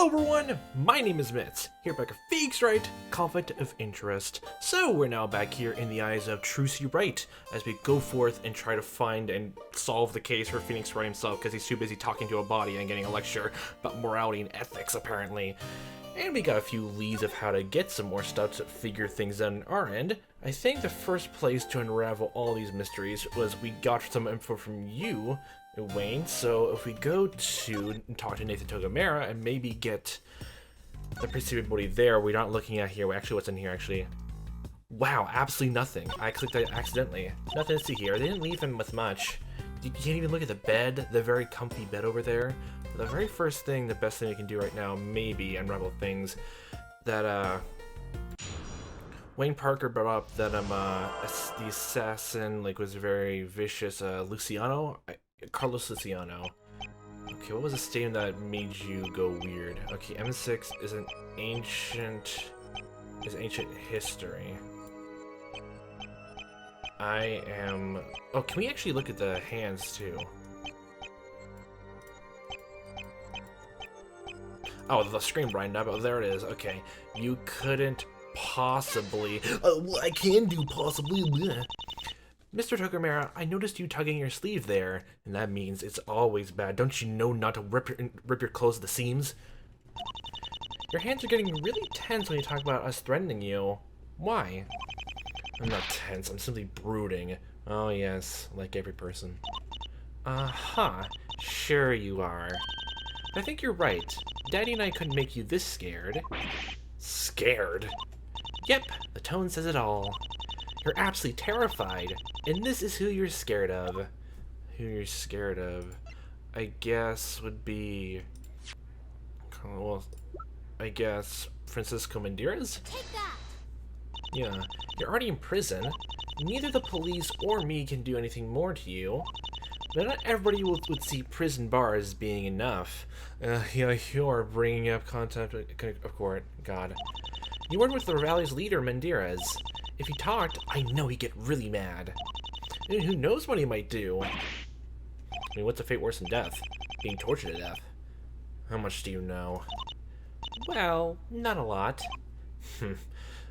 Hello everyone, my name is Mitz, here back at Phoenix Wright, Conflict of Interest. So we're now back here in the eyes of Trucy Wright as we go forth and try to find and solve the case for Phoenix Wright himself because he's too busy talking to a body and getting a lecture about morality and ethics apparently. And we got a few leads of how to get some more stuff to figure things out on our end. I think the first place to unravel all these mysteries was we got some info from you, Wayne, so if we go to talk to Nathan Togamera and maybe get the perceived body there, we're not looking at here. Actually, what's in here, actually? Wow, absolutely nothing. I clicked that accidentally. Nothing to see here. They didn't leave him with much. You can't even look at the bed, the very comfy bed over there. The very first thing, the best thing you can do right now, maybe unravel things that, Wayne Parker brought up that, the assassin, like, was very vicious, Luciano? Carlos Luciano. Okay, what was the statement that made you go weird? Okay, M6 is an ancient history. Oh, can we actually look at the hands too? Oh, the screen brightened up. Oh, there it is. Okay, you couldn't possibly. Oh, well, I can do possibly. Bleh. Mr. Togamera, I noticed you tugging your sleeve there, and that means it's always bad. Don't you know not to rip your clothes at the seams? Your hands are getting really tense when you talk about us threatening you. Why? I'm not tense, I'm simply brooding. Oh yes, like every person. Uh-huh, sure you are. I think you're right. Daddy and I couldn't make you this scared. Scared? Yep, the tone says it all. You're absolutely terrified, and this is who you're scared of. Who you're scared of, I guess, would be... well, I guess Francisco Mandiras? Take that! Yeah, you're already in prison. Neither the police or me can do anything more to you. But not everybody would see prison bars as being enough. Yeah, you're bringing up contact of court. God. You weren't with the rally's leader, Mandiras. If he talked, I know he'd get really mad. And who knows what he might do? I mean, what's a fate worse than death? Being tortured to death. How much do you know? Well, not a lot.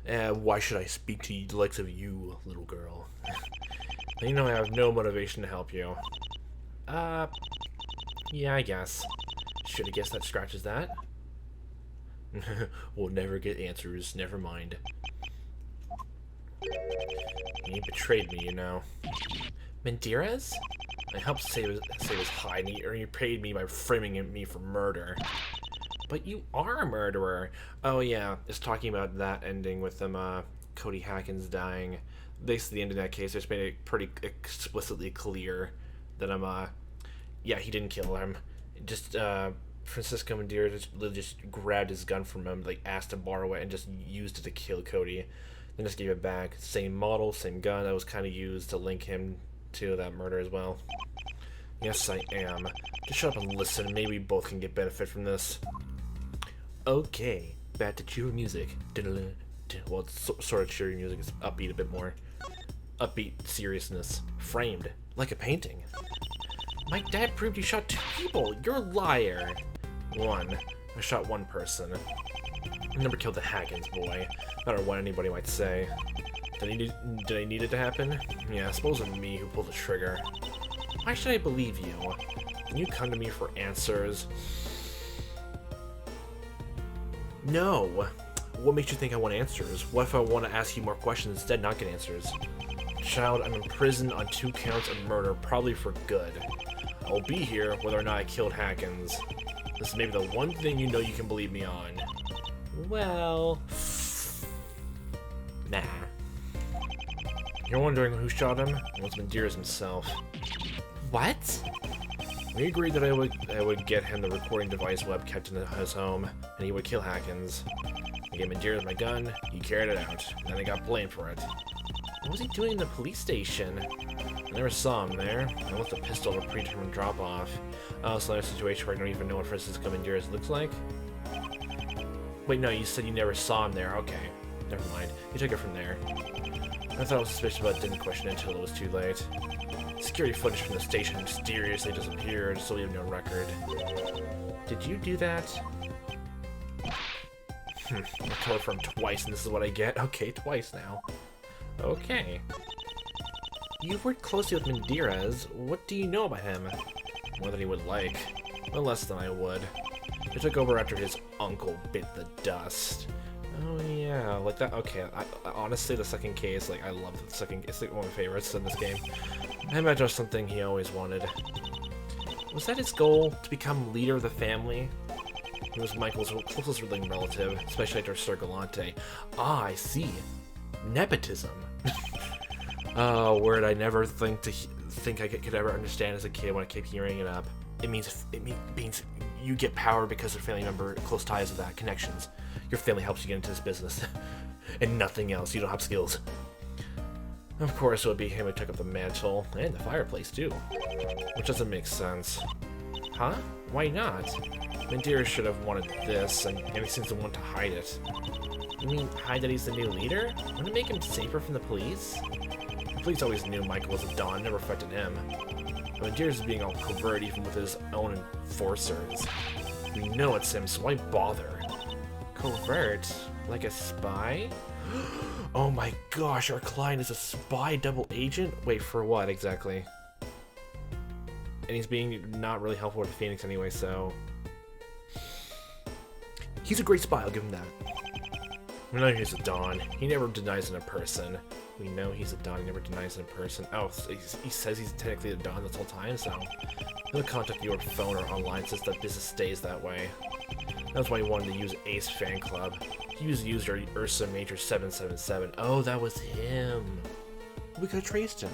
Why should I speak to the likes of you, little girl? You know I have no motivation to help you. Yeah, I guess. Should've guessed that scratches that. We'll never get answers, never mind. You betrayed me, you know. Mandiras? I helped save his hide, or you paid me by framing me for murder. But you are a murderer. Oh yeah, it's talking about that ending with them, Cody Hackins dying. Basically, the end of that case, just made it pretty explicitly clear that yeah, he didn't kill him. Just, Francisco Mandiras just grabbed his gun from him, like, asked to borrow it, and just used it to kill Cody. Then just gave it back. Same model, same gun that was kind of used to link him to that murder as well. Yes, I am. Just shut up and listen. Maybe we both can get benefit from this. Okay, back to cheery music. Well, it's sort of cheery music. It's upbeat a bit more. Upbeat seriousness. Framed. Like a painting. My dad proved you shot 2 people. You're a liar. 1. I shot 1 person. I never killed the Hackins boy. No matter what anybody might say. Did I need it to happen? Yeah, I suppose it was me who pulled the trigger. Why should I believe you? Can you come to me for answers? No. What makes you think I want answers? What if I want to ask you more questions instead, not get answers? Child, I'm in prison on 2 counts of murder, probably for good. I will be here whether or not I killed Hackins. This is maybe the one thing you know you can believe me on. Well... nah. You're wondering who shot him? It was Mandiras himself. What? We agreed that I would get him the recording device Webb kept in his home, and he would kill Hackins. I gave Mandiras my gun, he carried it out, and then I got blamed for it. What was he doing in the police station? I never saw him there. I left the pistol at a predetermined drop-off. Oh, it's another situation where I don't even know what Francisco Mandiras looks like. Wait, no, you said you never saw him there. Okay, never mind. You took it from there. I thought I was suspicious, but didn't question it until it was too late. Security footage from the station mysteriously disappeared, so we have no record. Did you do that? Recover from twice, and this is what I get? Okay, twice now. Okay. You've worked closely with Mandiras. What do you know about him? More than he would like. No less than I would. He took over after his uncle bit the dust. Oh yeah, like that. Okay, I honestly, the second case, like, I love the second. It's like one of my favorites in this game. I imagine it's something he always wanted. Was that his goal, to become leader of the family? He was Michael's closest living relative, especially after Sir Galante. Ah, I see. Nepotism. Word I never think I could ever understand as a kid when I kept hearing it up. It means you get power because of a family member, close ties with that, connections. Your family helps you get into this business. And nothing else. You don't have skills. Of course, it would be him who took up the mantle, and the fireplace, too. Which doesn't make sense. Huh? Why not? Mandiras should have wanted this, and he seems to want to hide it. You mean hide that he's the new leader? Wouldn't it make him safer from the police? The police always knew Michael was a Don, never affected him. But Mandiras is being all covert even with his own enforcers. We know it's him, so why bother? Covert? Like a spy? Oh my gosh, our client is a spy double agent? Wait, for what exactly? And he's being not really helpful with Phoenix anyway, so... He's a great spy, I'll give him that. We know he's a Don. He never denies it in person. We know he's a Don, he never denies it in person. Oh, he says he's technically a Don this whole time, so... He'll contact you over phone or online since the business stays that way. That's why he wanted to use Ace Fan Club. He used user Ursa Major 777. Oh, that was him. We could have traced him.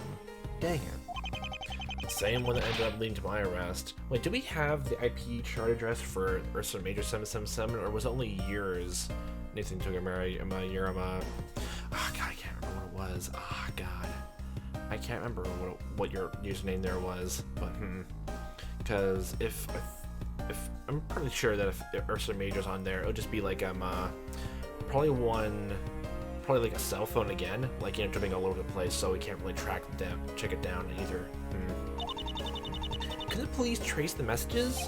Dang it. Same one that ended up leading to my arrest. Wait, do we have the IP chart address for Ursa Major 777, or was it only yours? Nathan Togamera, oh god, I can't remember what it was. Oh god. I can't remember what your username there was, but because if I'm pretty sure that if Ursa Major's on there, it'll just be like probably like a cell phone again, like, you know, jumping all over the place, so we can't really check it down either. Can the police trace the messages?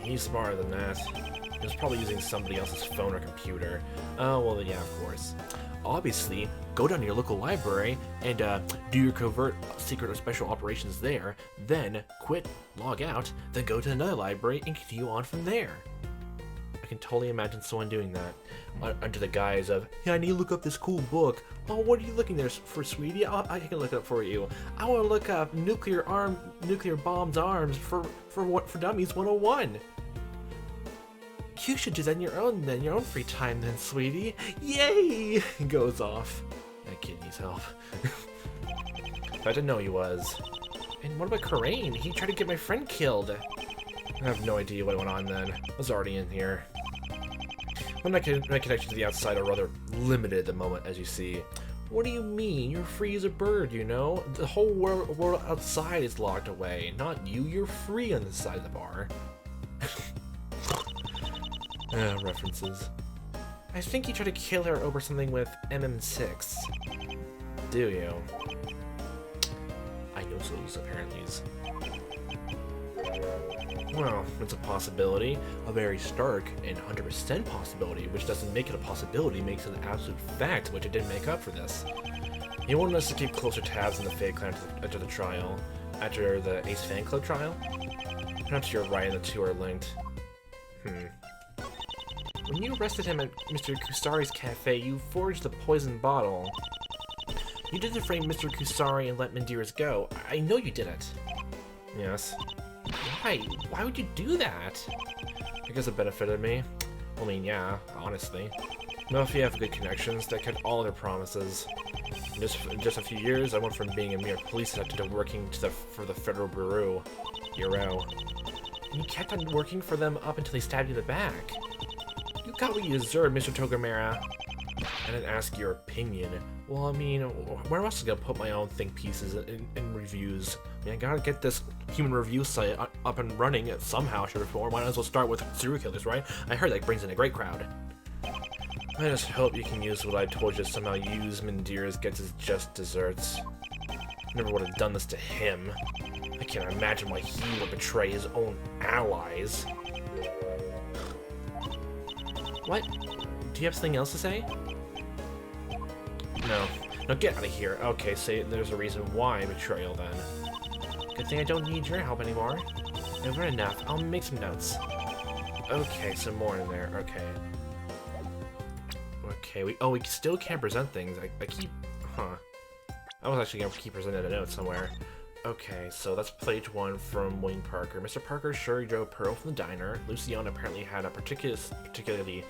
He's smarter than that. He was probably using somebody else's phone or computer. Oh, well, yeah, of course. Obviously, go down to your local library and do your covert, secret, or special operations there, then quit, log out, then go to another library and continue on from there. I can totally imagine someone doing that under the guise of, yeah, I need to look up this cool book. Oh, what are you looking there for, sweetie? I can look it up for you. I want to look up nuclear bombs arms for dummies 101. You should do that in your own free time then, sweetie. Yay! He goes off. That kid needs help. I didn't know he was. And what about Karain? He tried to get my friend killed. I have no idea what went on then. I was already in here. My connection to the outside are rather limited at the moment, as you see. What do you mean? You're free as a bird, you know? The whole world outside is locked away. Not you, you're free on this side of the bar. References. I think you tried to kill her over something with MM6. Do you? I know those apparently. Well, it's a possibility. A very stark and 100% possibility, which doesn't make it a possibility, makes it an absolute fact, which I didn't make up for this. He wanted us to keep closer tabs on the Fate Clan after the trial. After the Ace Fan Club trial? Perhaps you're right and the two are linked. When you arrested him at Mr. Kusari's cafe, you forged the poison bottle. You didn't frame Mr. Kusari and let Mandiras go. I know you didn't. Yes. Why? Why would you do that? Because it benefited me. I mean, yeah, honestly. Now if you have good connections, that kept all their promises. In just a few years, I went from being a mere police detective to working for the Federal Bureau. And you kept on working for them up until they stabbed you in the back. You got what you deserve, Mr. Togamera. I didn't ask your opinion. Well, I mean, where else am I gonna put my own think pieces in reviews? I mean, I gotta get this human review site up and running somehow, sure, before. Why not as well start with serial killers, right? I heard that brings in a great crowd. I just hope you can use what I told you to somehow use Mandiras gets his just desserts. Never would have done this to him. I can't imagine why he would betray his own allies. What? Do you have something else to say? No. No, get out of here. Okay, so there's a reason why betrayal then. Good thing I don't need your help anymore. Never enough. I'll make some notes. Okay, some more in there. Okay. Okay, we still can't present things. I keep... Huh. I was actually going to keep presenting a note somewhere. Okay, so that's page 1 from Wayne Parker. Mr. Parker sure drove Pearl from the diner. Luciana apparently had a particularly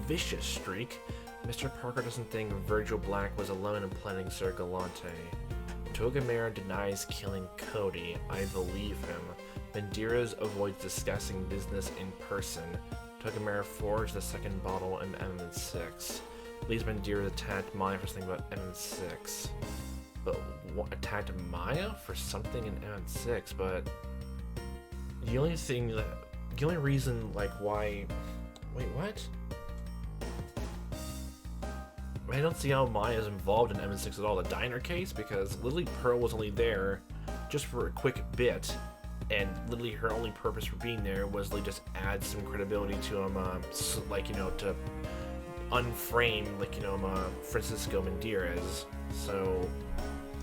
vicious streak. Mr. Parker doesn't think Virgil Black was alone in planning Sir Galante. Togamera denies killing Cody. I believe him. Mandiras avoids discussing business in person. Togamera forged the second bottle in M6. Lee's Mandiras attacked Maya for something about M6. But attacked Maya for something in M6, but the only reason, like, why... Wait, what? I don't see how Maya's involved in M6 at all. The diner case? Because literally Pearl was only there just for a quick bit, and literally her only purpose for being there was like just add some credibility to him, like, you know, to unframe, like, you know, Francisco Mandiras. So,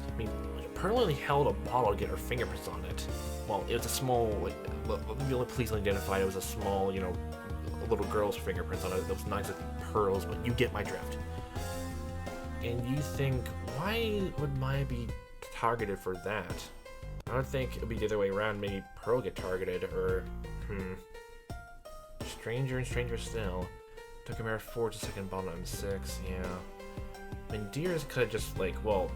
I mean, Pearl only held a bottle to get her fingerprints on it. Well, it was a small, like, the only police identified it was a small, you know, little girl's fingerprints on it. That was not exactly Pearl's, but you get my drift. And you think, why would Maya be targeted for that? I don't think it would be the other way around. Maybe Pearl get targeted, or, stranger and stranger still. Togamera forged a second bottle on M6, yeah. Mandiras could have just, like, well,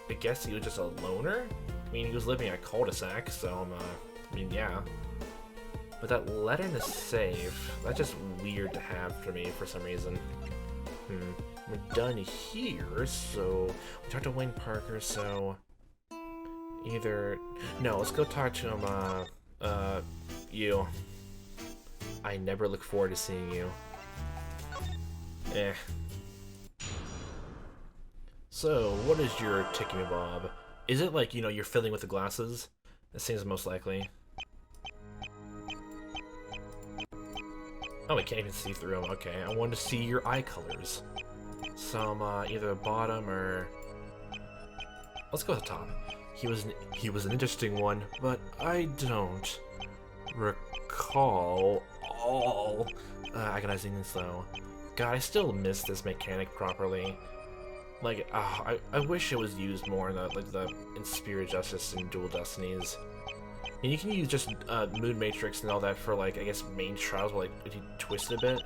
I guess he was just a loner? I mean, he was living in a cul-de-sac, so, I mean, yeah. But that letter in the safe, that's just weird to have for me for some reason. We're done here, so we talked to Wayne Parker, so either... No, let's go talk to him, you. I never look forward to seeing you. So, what is your ticking bob? Is it like, you know, you're filling with the glasses? That seems most likely. Oh, I can't even see through them. Okay, I wanted to see your eye colors. Some, either bottom or... Let's go to the top. He was an interesting one, but I don't recall all agonizing this though. God, I still miss this mechanic properly. Like, I wish it was used more in in Spirit Justice and Dual Destinies. And you can use just Moon Matrix and all that for, like, I guess main trials, but, like, if you twist it a bit.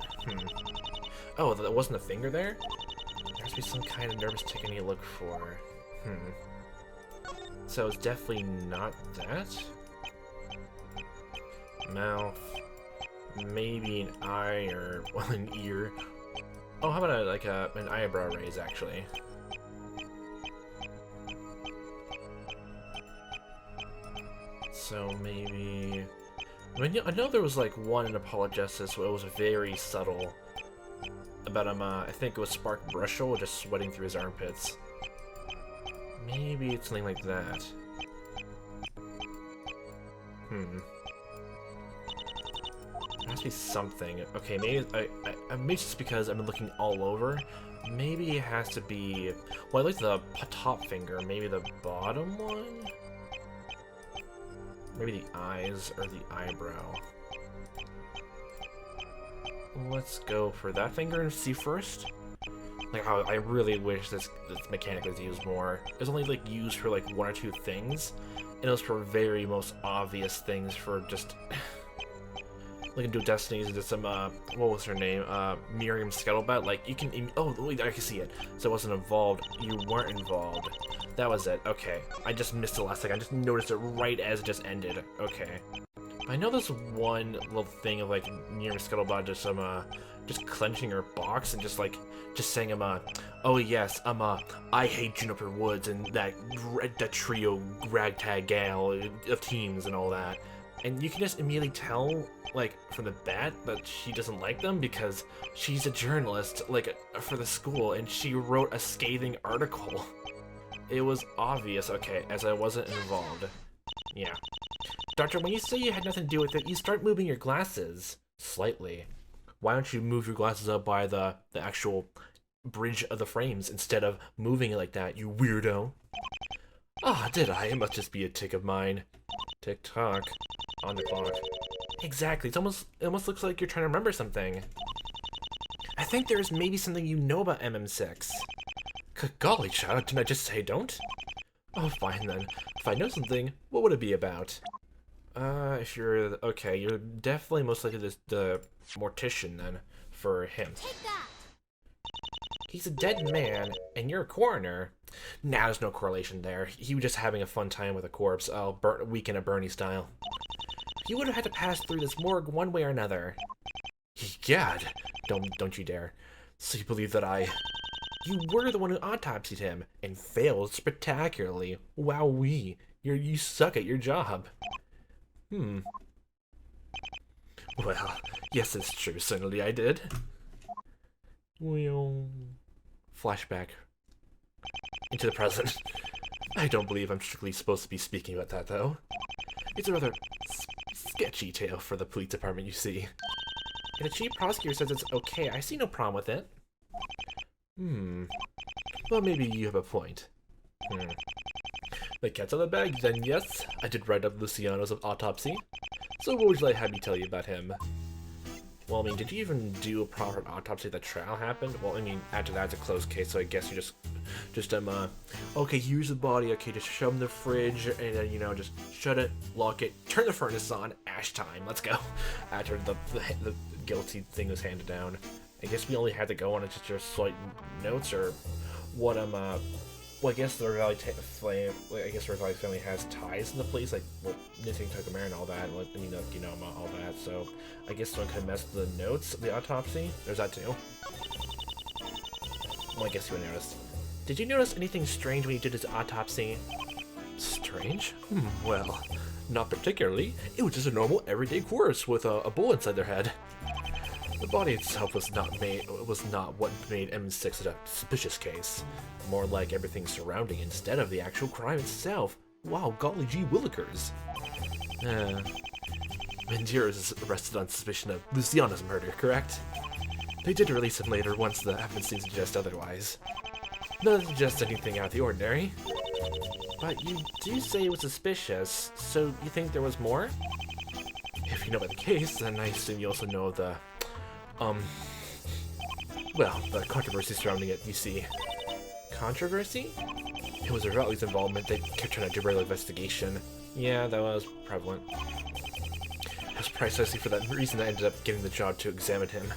Oh, that wasn't a finger there? There has to be some kind of nervous tick I need to look for. So it's definitely not that. Mouth. Maybe an eye or, well, an ear. Oh, how about an eyebrow raise, actually? So maybe... I mean, I know there was, like, one in Apologesis where it was very subtle. About him, I think it was Spark Brushel just sweating through his armpits. Maybe it's something like that. There has to be something. Okay, maybe maybe just because I've been looking all over. Maybe it has to be... Well, I like the top finger. Maybe the bottom one? Maybe the eyes or the eyebrow. Let's go for that finger and see first. Like, I really wish this mechanic was used more. It was only, like, used for, like, one or two things. And it was for very most obvious things for just... Like in Dual Destinies, there's some, what was her name? Miriam Scuttlebutt. Like, you can... Oh, wait, I can see it. So it wasn't involved. You weren't involved. That was it. Okay. I just missed it last second. I just noticed it right as it just ended. Okay. I know there's one little thing of, like, Miriam Scuttlebutt just clenching her box and just saying, oh yes, I hate Juniper Woods and that trio ragtag gal of teens and all that. And you can just immediately tell, like, from the bat that she doesn't like them because she's a journalist, like, for the school, and she wrote a scathing article. It was obvious, okay, as I wasn't involved. Yeah. Doctor, when you say you had nothing to do with it, you start moving your glasses. Slightly. Why don't you move your glasses up by the actual bridge of the frames instead of moving it like that, you weirdo? Ah, did I? It must just be a tick of mine. Tick-tock. On the clock. Exactly. It almost looks like you're trying to remember something. I think there's maybe something you know about MM6. Golly, child, didn't I just say don't? Oh, fine then. If I know something, what would it be about? If you're... Okay, you're definitely most likely the mortician then, for him. Take that. He's a dead man, and you're a coroner. Nah, there's no correlation there. He was just having a fun time with a corpse. Oh, weekend at Bernie style. You would have had to pass through this morgue one way or another. Gad, don't you dare. So you believe that You were the one who autopsied him, and failed spectacularly. Wowee, you suck at your job. Well, yes, it's true. Certainly I did. Well, flashback into the present. I don't believe I'm strictly supposed to be speaking about that, though. It's a rather sketchy tale for the police department, you see. If the chief prosecutor says it's okay, I see no problem with it. Well, maybe you have a point. The cat's out of the bag, then yes, I did write up Luciano's autopsy. So what would you like to have me tell you about him? Well, I mean, did you even do a proper autopsy that trial happened? Well, I mean, after that, it's a closed case, so I guess you okay, here's the body, okay, just shove him in the fridge, and then, you know, just shut it, lock it, turn the furnace on, ash time, let's go. After the guilty thing was handed down. I guess we only had to go on just your slight notes, or what, well, I guess the Valley family has ties in the police, like, well, missing Togamera and all that, I mean, you know, all that, so I guess someone could mess with the notes of the autopsy. There's that too. Well, I guess you would notice. Did you notice anything strange when you did his autopsy? Strange? Well, not particularly. It was just a normal, everyday corpse with a bullet inside their head. The body itself was not what made M6 a suspicious case. More like everything surrounding instead of the actual crime itself. Wow, golly gee willikers. Mandiras is arrested on suspicion of Luciano's murder, correct? They did release him later once the evidence seems to suggest otherwise. Not to suggest anything out of the ordinary. But you do say it was suspicious, so you think there was more? If you know about the case, then I assume you also know the well, the controversy surrounding it, you see. Controversy? It was Wright's involvement that kept trying to derail the investigation. Yeah, that was prevalent. It was precisely for that reason I ended up getting the job to examine him.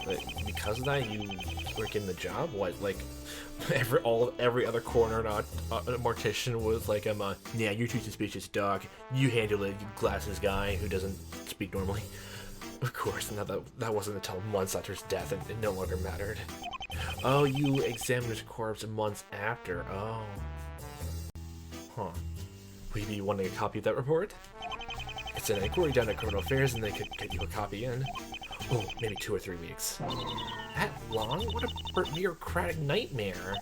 But because of that, you were getting the job? What, like, every other coroner and a mortician was like, yeah, you're too suspicious, Doc. You handle it, you glasses guy who doesn't speak normally. Of course, now that wasn't until months after his death, and it no longer mattered. Oh, you examined his corpse months after. Oh. Huh. Will you be wanting a copy of that report? It's an inquiry down at Criminal Affairs, and they could get you a copy in. Oh, maybe 2 or 3 weeks. That long? What a bureaucratic nightmare.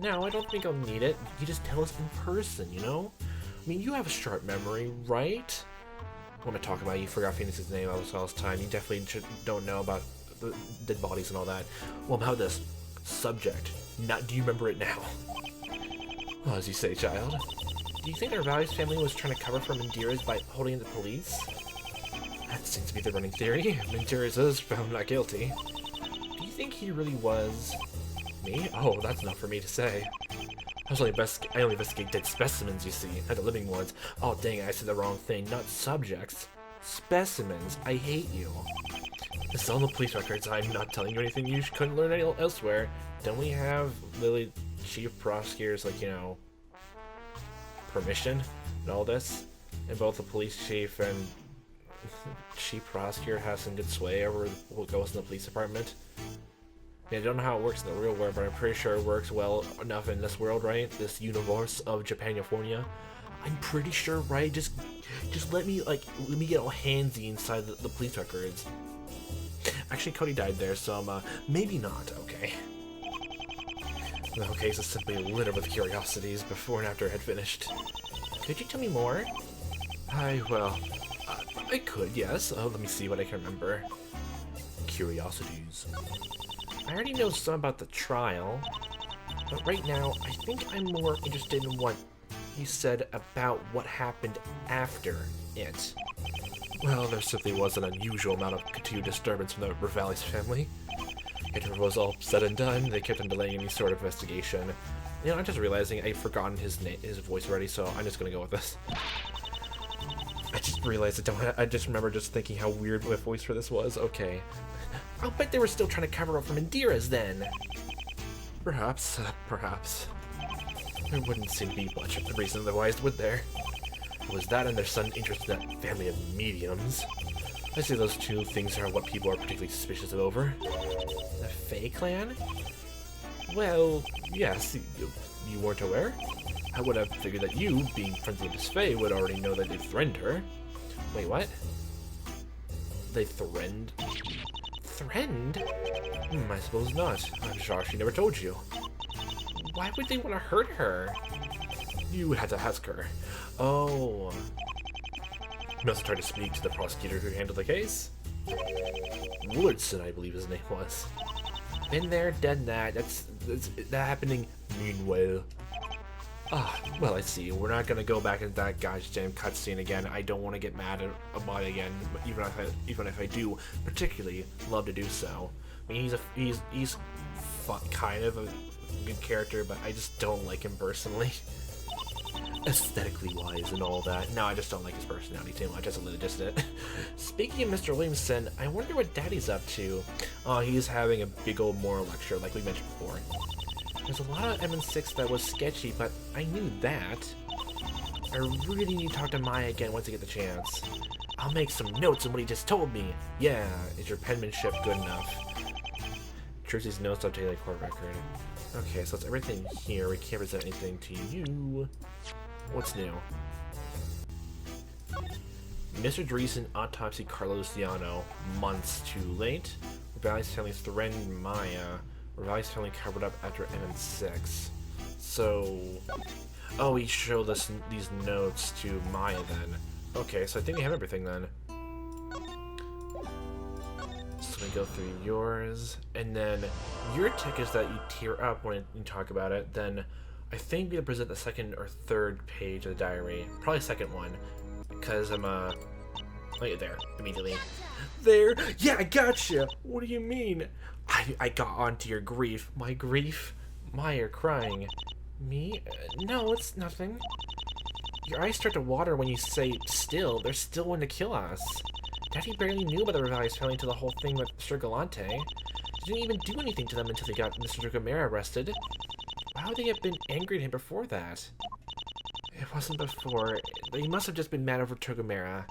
No, I don't think I'll need it. You just tell us in person, you know? I mean, you have a sharp memory, right? When I talk about you, forgot Phoenix's name all this time. You definitely don't know about the dead bodies and all that. Well, how about this? Subject. Do you remember it now? Well, as you say, child. Do you think our Valley's family was trying to cover for Mandiras by holding in the police? That seems to be the running theory. Mandiras is found not guilty. Do you think he really was? Me? Oh, that's not for me to say. I only investigate dead specimens, you see, not the living ones. Oh, dang it, I said the wrong thing. Not subjects. Specimens. I hate you. This is on the police records. I'm not telling you anything you couldn't learn elsewhere. Don't we have Lily, chief prosecutors, like, you know, permission and all this? And both the police chief and chief prosecutor has some good sway over what goes in the police department. I don't know how it works in the real world, but I'm pretty sure it works well enough in this world, right? This universe of Japan-California. I'm pretty sure, right? Just let me get all handsy inside the police records. Actually, Cody died there, so maybe not. Okay. The whole case is simply littered with curiosities before and after I had finished. Could you tell me more? I could, yes. Let me see what I can remember. curiosities. I already know some about the trial, but right now, I think I'm more interested in what you said about what happened after it. Well, there simply was an unusual amount of continued disturbance from the Rivales family. After it was all said and done, they kept on delaying any sort of investigation. You know, I'm just realizing I've forgotten his voice already, so I'm just gonna go with this. I just realized I just remember just thinking how weird my voice for this was. Okay. I'll bet they were still trying to cover up for Mandiras then. Perhaps, perhaps. There wouldn't seem to be much of a reason otherwise, would there? It was that and their son interested in that family of mediums. I say those two things are what people are particularly suspicious of over. The Fae clan? Well, yes, you weren't aware? I would have figured that you, being friends with Miss Fae, would already know that they threatened her. Wait, what? They threatened? Threatened? I suppose not. I'm sure she never told you. Why would they want to hurt her? You had to ask her. Oh. You must have tried to speak to the prosecutor who handled the case? Woodson, I believe his name was. Been there, done that. That's happening meanwhile. Ah, well, I see. We're not gonna go back into that goddamn cutscene again. I don't want to get mad about it again, even if I do particularly love to do so. I mean, he's kind of a good character, but I just don't like him personally. Aesthetically wise and all that. No, I just don't like his personality too much. That's just it. Speaking of Mr. Williamson, I wonder what Daddy's up to. Oh, he's having a big old moral lecture, like we mentioned before. There's a lot of M6 that was sketchy, but I knew that. I really need to talk to Maya again once I get the chance. I'll make some notes on what he just told me. Yeah, is your penmanship good enough? Trucy's notes updated the court record. Okay, so that's everything here. We can't present anything to you. What's new? Mr. Dreesen autopsy Carlos Diano. Months too late. Rivales family threatened Maya. Rivales family covered up after M6. So... oh, he showed us these notes to Maya then. Okay, so I think we have everything then. So we go through yours, and then your tick is that you tear up when you talk about it. Then I think we present the second or third page of the diary, probably second one, because I'm look at there immediately. There, yeah, I gotcha. What do you mean? I got onto your grief. My grief? Maya crying. Me? No, it's nothing. Your eyes start to water when you say still. They're still wanting to kill us. Daddy barely knew about the Rivales family until the whole thing with Mr. Galante. He didn't even do anything to them until they got Mr. Togamera arrested. Why would they have been angry at him before that? It wasn't before. They must have just been mad over Togamera.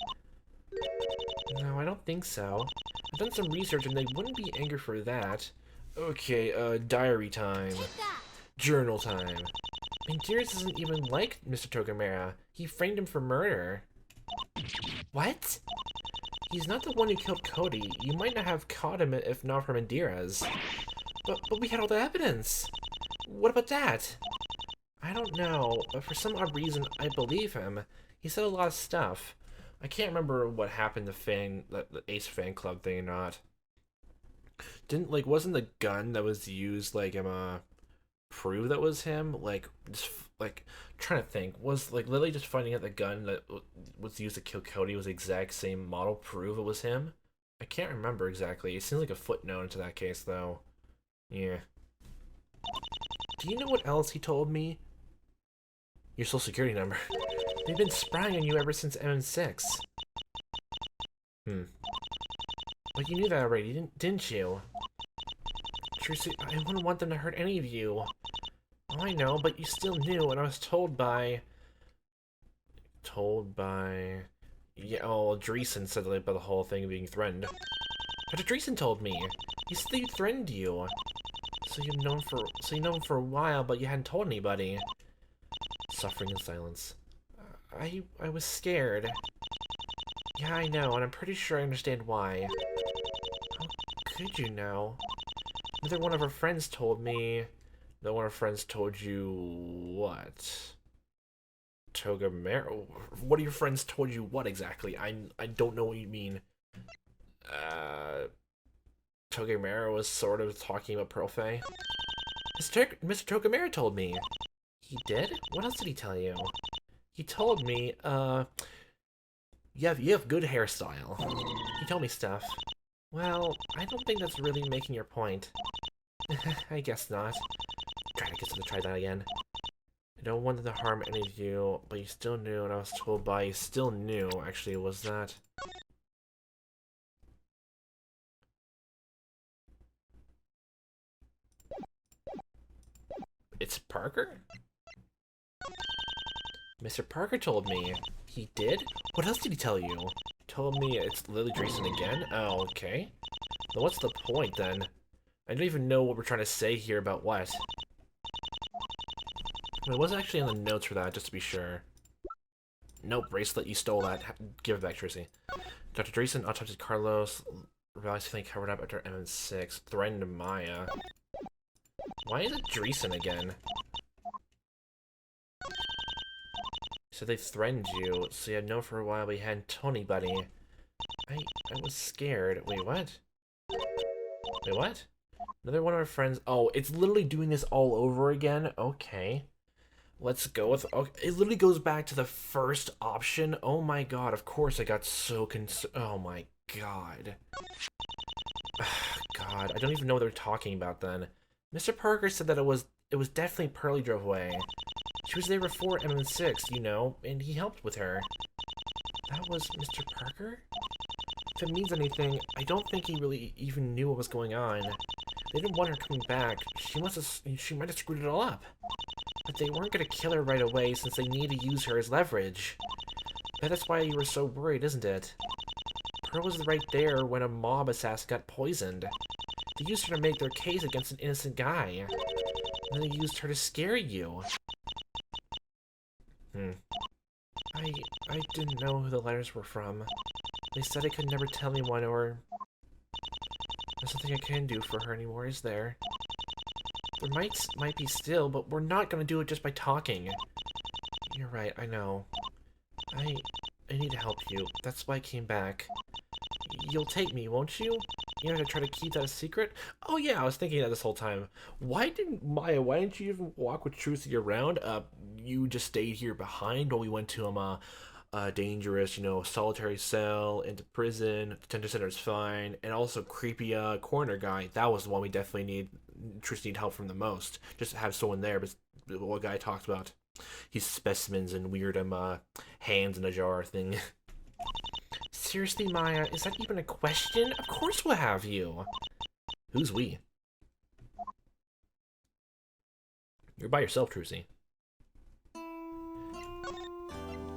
No, I don't think so. I've done some research and they wouldn't be angry for that. Okay, diary time. Journal time. Mandiras doesn't even like Mr. Togamera. He framed him for murder. What? He's not the one who killed Cody. You might not have caught him if not for Mandiras. But we had all the evidence. What about that? I don't know, but for some odd reason, I believe him. He said a lot of stuff. I can't remember what happened to the Ace fan club thing or not. Wasn't the gun that was used, prove that was him? Trying to think. Was, literally just finding out the gun that was used to kill Cody was the exact same model prove it was him? I can't remember exactly. It seems like a footnote into that case, though. Yeah. Do you know what else he told me? Your social security number. They've been spying on you ever since M6. But you knew that already, didn't you? Tracy, I wouldn't want them to hurt any of you. Oh, I know, but you still knew, and I was told by... Yeah, oh, Dreesen said about the whole thing being threatened. Dr. Dreesen told me. He said he threatened you. So you've known for a while, but you hadn't told anybody. Suffering in silence. I was scared. Yeah, I know, and I'm pretty sure I understand why. How could you know? Neither one of our friends told me. No one of our friends told you what? Togamera? What of your friends told you what exactly? I don't know what you mean. Togamera was sort of talking about Pearl Fey. Mr. Togamera told me. He did? What else did he tell you? He told me, you have good hairstyle. He told me stuff. Well, I don't think that's really making your point. I guess not. Try to get to try that again. I don't want to harm any of you, but you still knew, and I was told by you still knew, actually, was that... It's Parker? Mr. Parker told me. He did? What else did he tell you? Told me it's Lily Dreesen again? Oh, okay. Then what's the point, then? I don't even know what we're trying to say here about what. It wasn't actually on the notes for that, just to be sure. Nope, bracelet, you stole that. Give it back, Tracy. Dr. Dreesen autopsied Carlos. Realized feeling covered up after M6. Threatened Maya. Why is it Dreesen again? So they threatened you, so you had known for a while we hadn't told anybody. I was scared. Wait, what? Wait, what? Another one of our friends. Oh, it's literally doing this all over again? Okay. Let's go with... Okay. It literally goes back to the first option. Oh my god, of course I got so concerned. Oh my god. God, I don't even know what they're talking about then. Mr. Parker said that it was definitely Pearlie drove away. She was there before M6, you know, and he helped with her. That was Mr. Parker? If it means anything, I don't think he really even knew what was going on. They didn't want her coming back. She might have screwed it all up. But they weren't going to kill her right away since they needed to use her as leverage. That's why you were so worried, isn't it? Pearl was right there when a mob assassin got poisoned. They used her to make their case against an innocent guy. And then they used her to scare you. I didn't know who the letters were from. They said I could never tell anyone, or... There's nothing I can do for her anymore, is there? There might be still, but we're not gonna do it just by talking. You're right, I know. I need to help you. That's why I came back. You'll take me, won't you? You're gonna try to keep that a secret? Oh yeah, I was thinking that this whole time. Why didn't you even walk with Trucy around? You just stayed here behind while we went to a dangerous, solitary cell, into prison. Detention center is fine, and also creepy corner guy. That was the one we definitely need help from the most. Just to have someone there, but what guy talked about his specimens and weird hands in a jar thing. Seriously, Maya, is that even a question? Of course we'll have you. Who's we? You're by yourself, Trucy.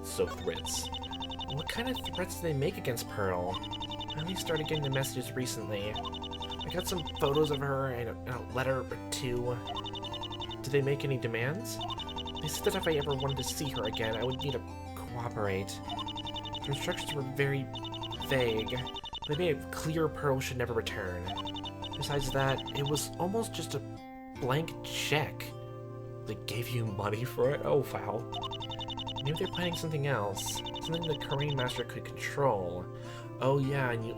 So threats. What kind of threats do they make against Pearl? I only started getting the messages recently. I got some photos of her and a letter or two. Did they make any demands? They said that if I ever wanted to see her again, I would need to cooperate. The instructions were very vague. They made it clear Pearl should never return. Besides that, it was almost just a blank check. They gave you money for it? Oh, wow. Maybe they're planning something else. Something the Korean master could control. Oh, yeah, and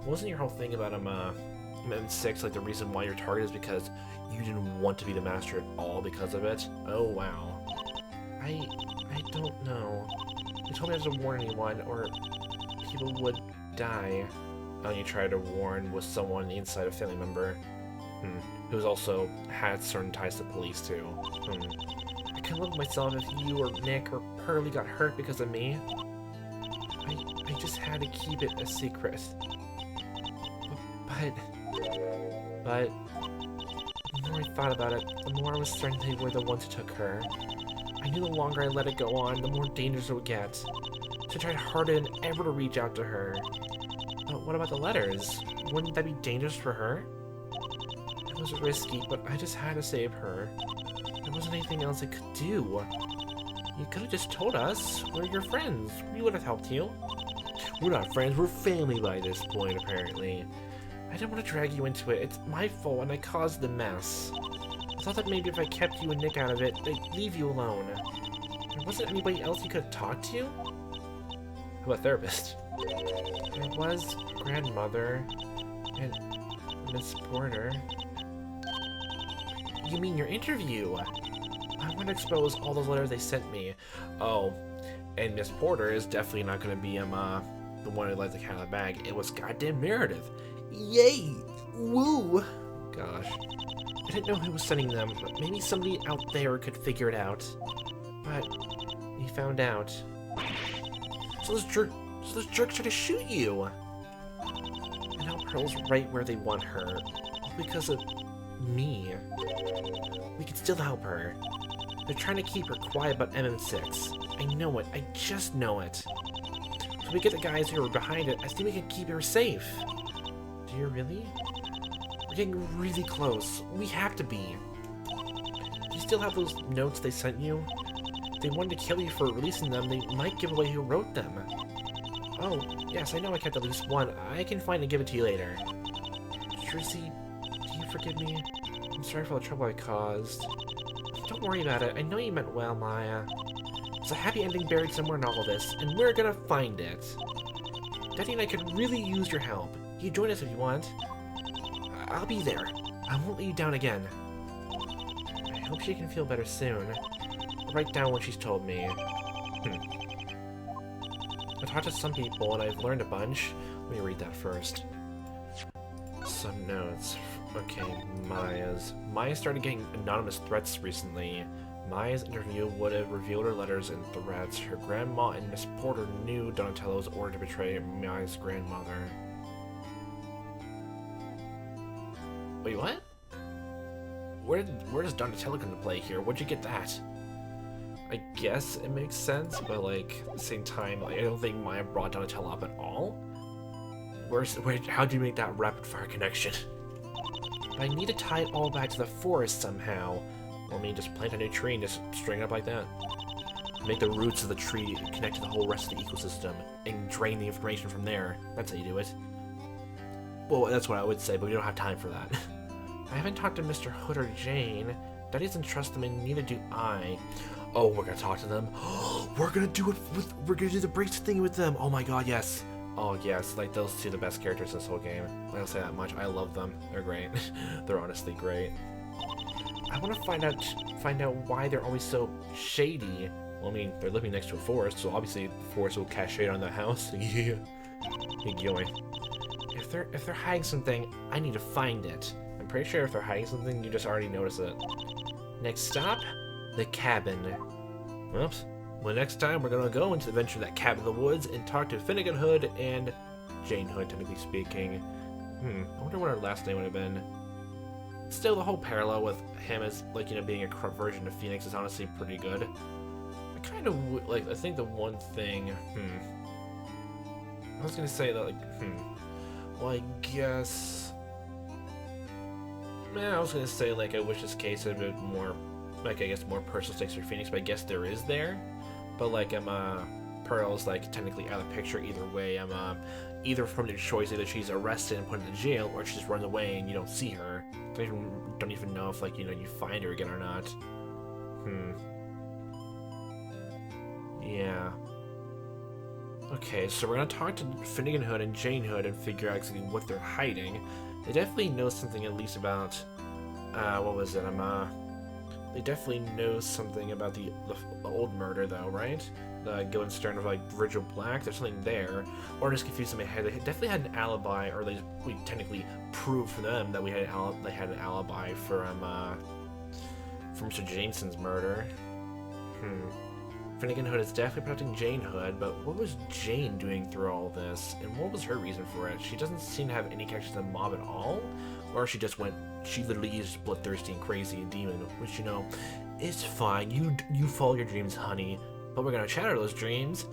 wasn't your whole thing about M6, like, the reason why your target is because you didn't want to be the master at all because of it? Oh, wow. I don't know. They told me not to warn anyone, or people would die. And you tried to warn with someone inside a family member. Who's also had certain ties to police, too. I couldn't live with myself if you or Nick or Pearlie got hurt because of me. I just had to keep it a secret. But the more I thought about it, the more I was certain they were the ones who took her. I knew the longer I let it go on, the more dangerous it would get. So I tried harder than ever to reach out to her. But what about the letters? Wouldn't that be dangerous for her? It was risky, but I just had to save her. There wasn't anything else I could do. You could have just told us. We're your friends. We would have helped you. We're not friends, we're family by this point, apparently. I didn't want to drag you into it. It's my fault and I caused the mess. I thought that maybe if I kept you and Nick out of it, they'd leave you alone. There wasn't anybody else you could have talked to? How about therapist? There was grandmother, and Miss Porter. You mean your interview? I want to expose all those letters they sent me. Oh, and Miss Porter is definitely not going to be the one who let the cat out of the bag. It was goddamn Meredith. Yay! Woo! Gosh. I didn't know who was sending them, but maybe somebody out there could figure it out. But he found out. So those jerks tried to shoot you! And now Pearl's right where they want her. All because of me. We can still help her. They're trying to keep her quiet about MM6. I know it. I just know it. So we get the guys who are behind it. I think we can keep her safe. Do you really? We're getting really close. We have to be. Do you still have those notes they sent you? If they wanted to kill you for releasing them, they might give away who wrote them. Oh, yes, I know I kept at least one. I can find and give it to you later. Tracy, do you forgive me? I'm sorry for all the trouble I caused. Don't worry about it. I know you meant well, Maya. There's a happy ending buried somewhere in all of this, and we're gonna find it. Daddy and I could really use your help. You can join us if you want. I'll be there. I won't let you down again. I hope she can feel better soon. I'll write down what she's told me. I talked to some people and I've learned a bunch. Let me read that first. Some notes. Okay, Maya's. Maya started getting anonymous threats recently. Maya's interview would have revealed her letters and threats. Her grandma and Miss Porter knew Donatello's order to betray Maya's grandmother. Wait, what? Where does Donatello come into play here? Where'd you get that? I guess it makes sense, but like at the same time, like, I don't think Maya brought Donatello up at all. How'd you make that rapid fire connection? But I need to tie it all back to the forest somehow. Well, I mean, just plant a new tree and just string it up like that. Make the roots of the tree connect to the whole rest of the ecosystem and drain the information from there. That's how you do it. Well, that's what I would say, but we don't have time for that. I haven't talked to Mr. Hood or Jane. Daddy doesn't trust them, and neither do I. Oh, we're gonna talk to them. We're gonna do the brace thing with them. Oh my god, yes. Oh yes, like those two are the best characters in this whole game. I'll say that much. I love them. They're great. They're honestly great. I want to find out why they're always so shady. Well, I mean, they're living next to a forest, so obviously the forest will cast shade on the house. Yeah. Enjoy. If they're hiding something, I need to find it. I'm pretty sure if they're hiding something, you just already notice it. Next stop, the cabin. Oops. Well, next time we're gonna go into the adventure of that cabin in the woods and talk to Finnegan Hood and Jane Hood, technically speaking. I wonder what her last name would have been. Still, the whole parallel with him as, like, you know, being a corrupt version of Phoenix is honestly pretty good. I kind of, like, I think the one thing, I was gonna say that, like, well, I guess, I was gonna say, like, I wish this case had a bit more, like, I guess, more personal stakes for Phoenix, but I guess there is there. But, like, Pearl's, like, technically out of the picture either way. Either from your choice, either she's arrested and put into jail, or she's run away and you don't see her. Don't even know if, like, you know, you find her again or not. Yeah. Okay, so we're gonna talk to Finnegan Hood and Jane Hood and figure out exactly what they're hiding. They definitely know something at least about, what was it, they definitely know something about the old murder though, right? The Gillen Stern of, like, Virgil Black, there's something there. Or I'm just confused in my head. They definitely had an alibi, or we technically proved for them that they had an alibi for Mr. Jameson's murder. Finnegan Hood is definitely protecting Jane Hood, but what was Jane doing through all this? And what was her reason for it? She doesn't seem to have any connection to the mob at all? Or she literally is bloodthirsty and crazy and demon, which, you know, it's fine. You follow your dreams, honey. But we're gonna shatter those dreams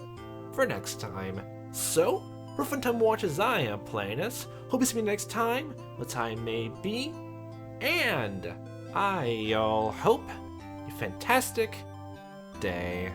for next time. So, for fun time watches, I am Planus. Hope you see me next time, what time may be. And I all hope a fantastic day.